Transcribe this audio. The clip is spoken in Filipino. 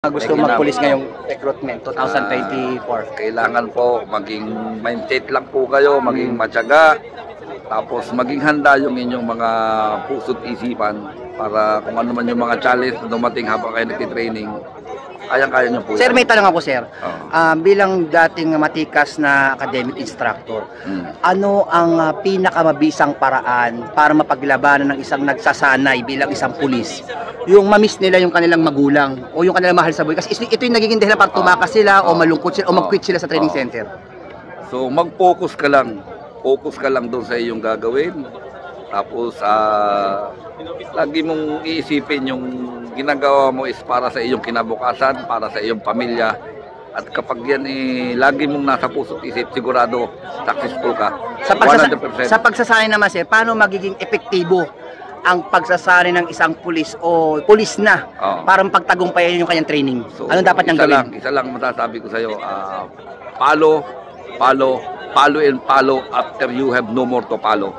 Gusto magpulis ngayong recruitment 2024? Kailangan po maging mindset lang po kayo, maging matyaga, tapos maging handa yung inyong mga puso't isipan para kung ano man yung mga challenge na dumating habang kayo nagtitraining, kayang-kaya nyo po. Sir, may tanong ako, sir. Bilang dating matikas na academic instructor, ano ang pinakamabisang paraan para mapaglabanan ng isang nagsasanay bilang isang pulis? Yung mamiss nila yung kanilang magulang o yung kanilang mahal sa buhay. Kasi ito yung nagiging dahilan para tumakas sila o malungkot sila o mag-quit sila sa training center. So mag-focus ka lang. Focus ka lang doon sa iyong gagawin. Tapos lagi mong iisipin yung ginagawa mo is para sa iyong kinabukasan, para sa iyong pamilya. At kapag yan lagi mong nasa puso't isip, sigurado successful ka. 100%. Sa pagsasanay naman, sir, paano magiging epektibo ang pagsasanay ng isang pulis o pulis na para mapagtagumpayan yung kanyang training? So, anong dapat niyang gawin? Isa lang masasabi ko sa iyo, follow and follow after you have no more to follow.